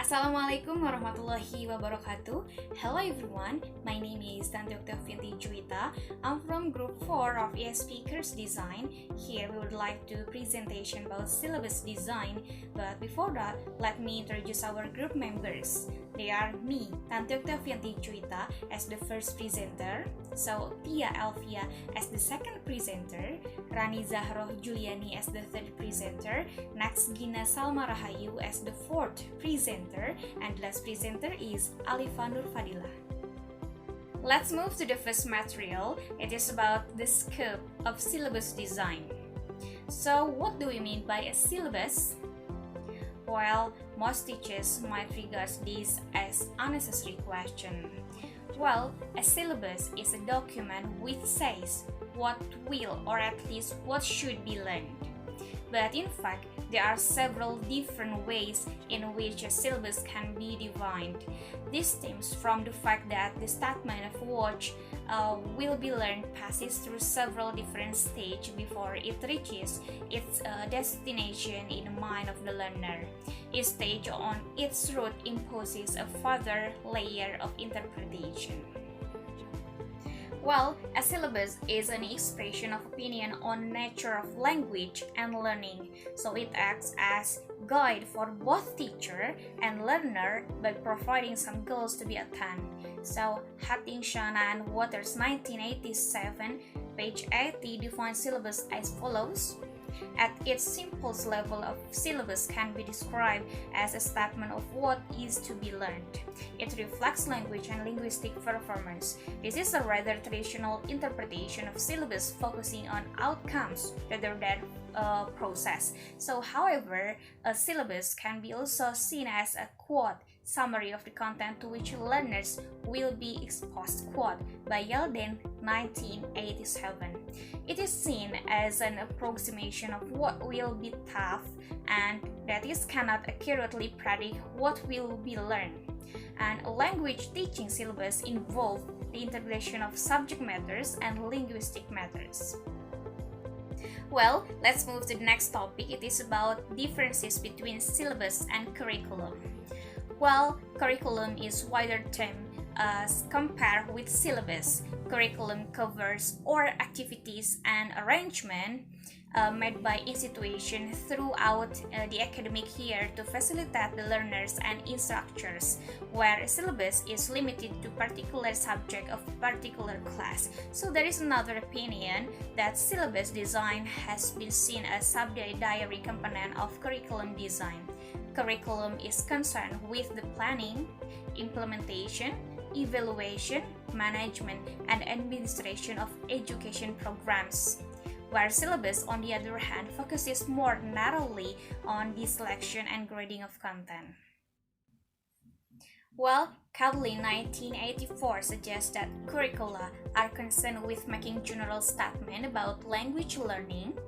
Assalamualaikum warahmatullahi wabarakatuh. Hello everyone, my name is Tanti Octavianti Juwita. I'm from Group 4 of ESP Course Design. Here we would like to presentation about syllabus design. But before that, let me introduce our group members. They are me, Tanti Octavianti Juwita, as the first presenter. So Tia Elvia as the second presenter, Rani Zahroh Juliani as the third presenter, next Gina Salma Rahayu as the fourth presenter, and last presenter is Alifa Nur Fadila. Let's move to the first material. It is about the scope of syllabus design. So what do we mean by a syllabus? Well, most teachers might regard this as unnecessary question. Well, a syllabus is a document which says what will or at least what should be learned. But in fact, there are several different ways in which a syllabus can be defined. This stems from the fact that the statement of what will be learned passes through several different stages before it reaches its destination in the mind of the learner. Each stage on its route imposes a further layer of interpretation. Well, a syllabus is an expression of opinion on nature of language and learning, so it acts as guide for both teacher and learner by providing some goals to be attained. So, Hutchinson and Waters 1987, page 80 defines syllabus as follows. At its simplest level, of syllabus can be described as a statement of what is to be learned. It reflects language and linguistic performance. This is a rather traditional interpretation of syllabus focusing on outcomes rather than process. So, however, a syllabus can be also seen as a quote summary of the content to which learners will be exposed, quote by Yelden 1987. It is seen as an approximation of what will be taught and that is cannot accurately predict what will be learned. And a language teaching syllabus involves the integration of subject matters and linguistic matters. Well, let's move to the next topic. It is about differences between syllabus and curriculum. Well, curriculum is wider term as compared with syllabus. Curriculum covers all activities and arrangement made by institution throughout the academic year to facilitate the learners and instructors, where a syllabus is limited to particular subject of particular class. So there is another opinion that syllabus design has been seen as subsidiary component of curriculum design. Curriculum is concerned with the planning, implementation, evaluation, management, and administration of education programs, where syllabus, on the other hand, focuses more narrowly on the selection and grading of content. Well, Kathleen 1984 suggests that curricula are concerned with making general statements about language learning,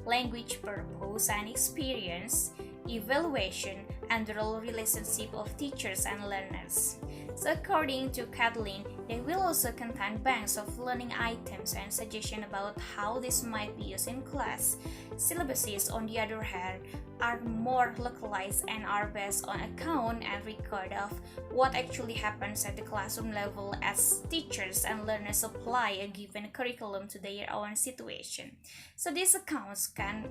language purpose and experience, evaluation, and the role relationship of teachers and learners. So according to Kathleen, they will also contain banks of learning items and suggestions about how this might be used in class. Syllabuses, on the other hand, are more localized and are based on account and record of what actually happens at the classroom level as teachers and learners apply a given curriculum to their own situation. So these accounts can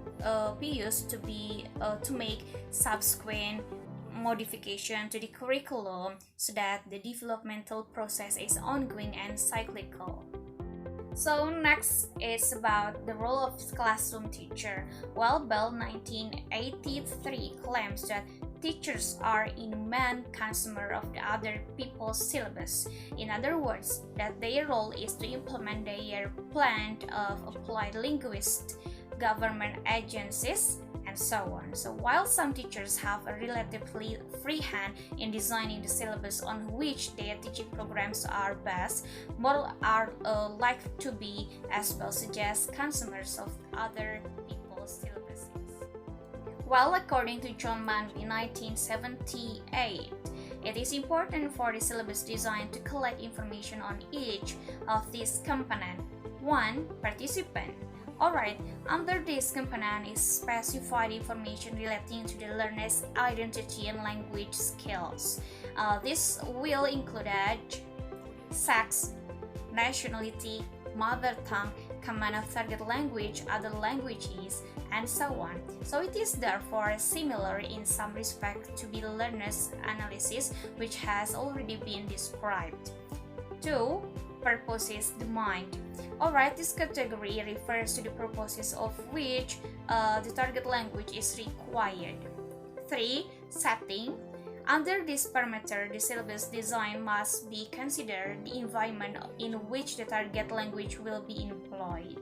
be used to make subsequent modification to the curriculum so that the developmental process is ongoing and cyclical. So next is about the role of classroom teacher. Well, Bell 1983 claims that teachers are in main consumer of the other people's syllabus. In other words, that their role is to implement their plan of applied linguists, government agencies, and so on. So while some teachers have a relatively free hand in designing the syllabus on which their teaching programs are based, more are like to be as well suggest consumers of other people's syllabuses. Well, according to John Manby 1978, it is important for the syllabus design to collect information on each of these components. 1. Participant. Alright, under this component is specified information relating to the learner's identity and language skills. This will include age, sex, nationality, mother tongue, command of target language, other languages, and so on. So it is therefore similar in some respect to the learner's analysis, which has already been described. 2. Purposes defined. Alright, this category refers to the purposes of which the target language is required. 3. Setting. Under this parameter, the syllabus design must be considered the environment in which the target language will be employed.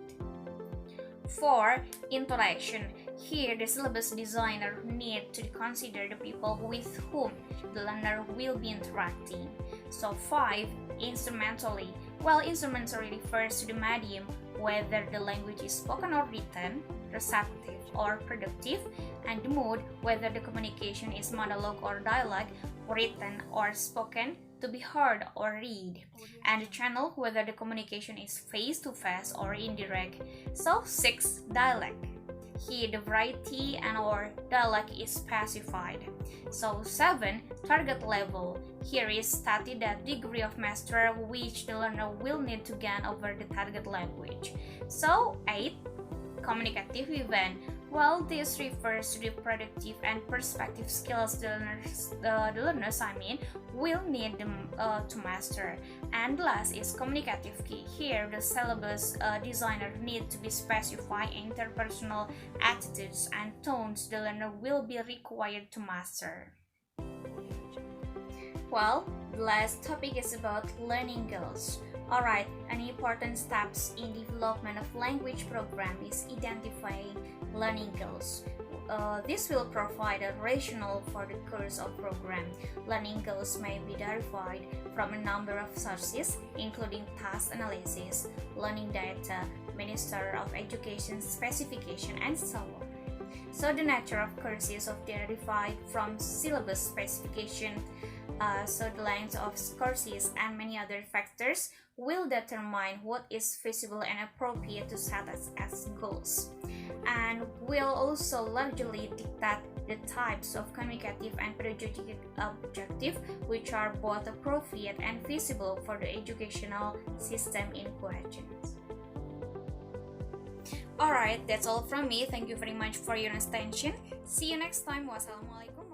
4. Interaction. Here, the syllabus designer need to consider the people with whom the learner will be interacting. So 5. Instrumentally. Well, instrumentally refers to the medium, whether the language is spoken or written, receptive or productive, and the mood, whether the communication is monologue or dialogue, written or spoken, to be heard or read, and the channel, whether the communication is face-to-face or indirect. So 6. Dialect. Here the variety and or dialect is specified. So 7. Target level. Here is stated that degree of mastery which the learner will need to gain over the target language. So 8. Communicative event. Well, this refers to the productive and perspective skills the learners will need them to master. And last is communicative key. Here, the syllabus designer need to be specify interpersonal attitudes and tones the learner will be required to master. Well, the last topic is about learning goals. Alright, an important steps in development of language program is identifying learning goals. This will provide a rationale for the course of program. Learning goals may be derived from a number of sources, including task analysis, learning data, Minister of Education specification, and so on. So the nature of courses of derived from syllabus specification, so the length of courses and many other factors will determine what is feasible and appropriate to set as goals, and will also largely dictate the types of communicative and pedagogic objective which are both appropriate and feasible for the educational system in question. Alright, that's all from me. Thank you very much for your attention. See you next time. Wassalamualaikum.